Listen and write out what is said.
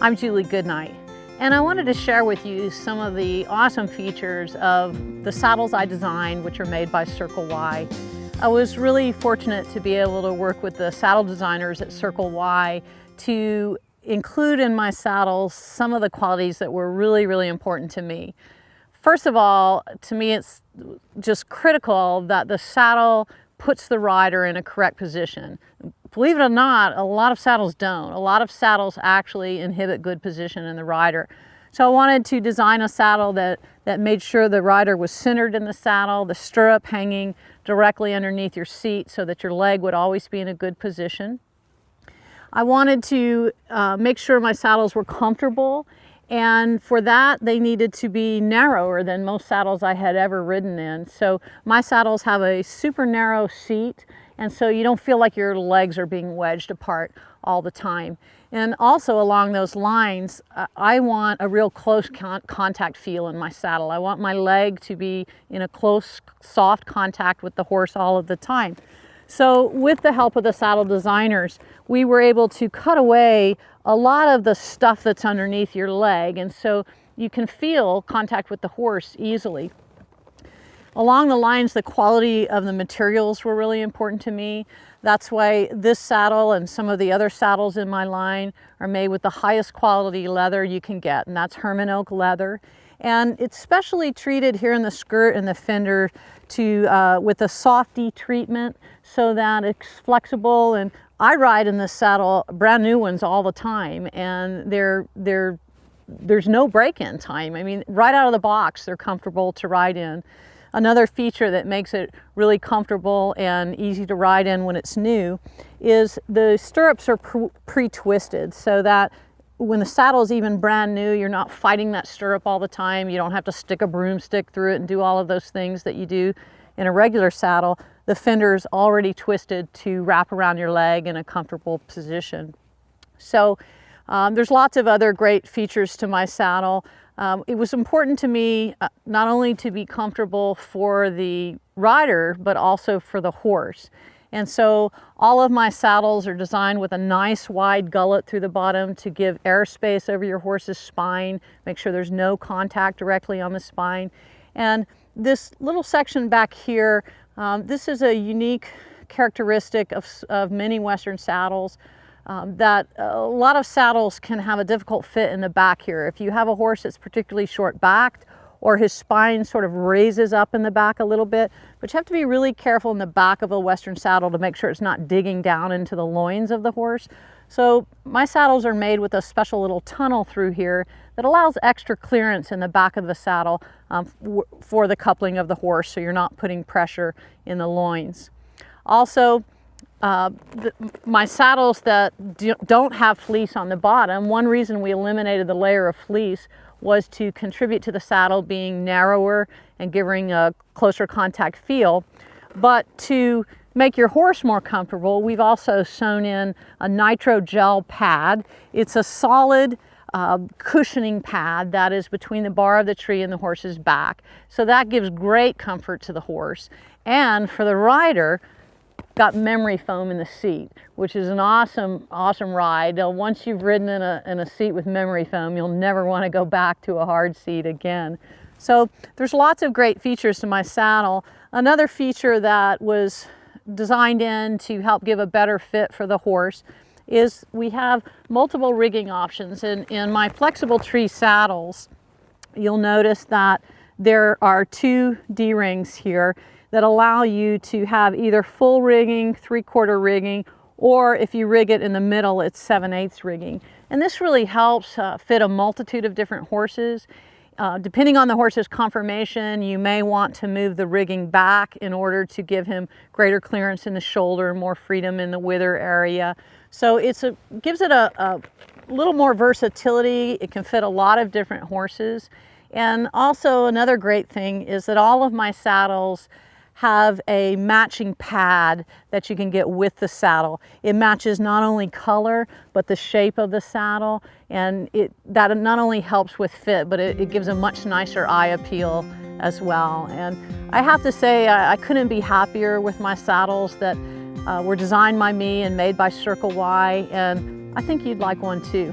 I'm Julie Goodnight, and I wanted to share with you some of the awesome features of the saddles I designed, which are made by Circle Y. I was really fortunate to be able to work with the saddle designers at Circle Y to include in my saddles some of the qualities that were really important to me. First of all, to me it's just critical that the saddle puts the rider in a correct position. Believe it or not, a lot of saddles don't. A lot of saddles actually inhibit good position in the rider. So I wanted to design a saddle that made sure the rider was centered in the saddle, the stirrup hanging directly underneath your seat so that your leg would always be in a good position. I wanted to make sure my saddles were comfortable, and for that they needed to be narrower than most saddles I had ever ridden in. So my saddles have a super narrow seat, and so you don't feel like your legs are being wedged apart all the time. And also along those lines, I want a real close contact feel in my saddle. I want my leg to be in a close, soft contact with the horse all of the time. So with the help of the saddle designers, we were able to cut away a lot of the stuff that's underneath your leg, and so you can feel contact with the horse easily. Along the lines, the quality of the materials were really important to me. That's why this saddle and some of the other saddles in my line are made with the highest quality leather you can get, and that's Herman oak leather. And it's specially treated here in the skirt and the fender with a softy treatment so that it's flexible. And I ride in this saddle brand new ones all the time, and there's no break-in time. I mean, right out of the box, they're comfortable to ride in. Another feature that makes it really comfortable and easy to ride in when it's new is the stirrups are pre-twisted so that when the saddle is even brand new, you're not fighting that stirrup all the time. You don't have to stick a broomstick through it and do all of those things that you do in a regular saddle. The fender is already twisted to wrap around your leg in a comfortable position. So there's lots of other great features to my saddle. It was important to me not only to be comfortable for the rider, but also for the horse. And so all of my saddles are designed with a nice wide gullet through the bottom to give airspace over your horse's spine, make sure there's no contact directly on the spine. And this little section back here, this is a unique characteristic of many Western saddles. That a lot of saddles can have a difficult fit in the back here. If you have a horse that's particularly short-backed or his spine sort of raises up in the back a little bit, but you have to be really careful in the back of a Western saddle to make sure it's not digging down into the loins of the horse. So my saddles are made with a special little tunnel through here that allows extra clearance in the back of the saddle for the coupling of the horse, so you're not putting pressure in the loins. Also, my saddles that don't have fleece on the bottom, one reason we eliminated the layer of fleece was to contribute to the saddle being narrower and giving a closer contact feel. But to make your horse more comfortable, we've also sewn in a nitro gel pad. It's a solid cushioning pad that is between the bar of the tree and the horse's back. So that gives great comfort to the horse. And for the rider, got memory foam in the seat, which is an awesome ride. Once you've ridden in a seat with memory foam, you'll never want to go back to a hard seat again. So there's lots of great features to my saddle. Another feature that was designed in to help give a better fit for the horse is we have multiple rigging options. In my flexible tree saddles, you'll notice that there are two D-rings here that allow you to have either full rigging, 3/4 rigging, or if you rig it in the middle, it's 7/8 rigging. And this really helps fit a multitude of different horses. Depending on the horse's conformation, you may want to move the rigging back in order to give him greater clearance in the shoulder, more freedom in the wither area. So gives it a little more versatility. It can fit a lot of different horses. And also another great thing is that all of my saddles have a matching pad that you can get with the saddle. It matches not only color, but the shape of the saddle, and that not only helps with fit, but it gives a much nicer eye appeal as well. And I have to say, I couldn't be happier with my saddles that were designed by me and made by Circle Y, and I think you'd like one too.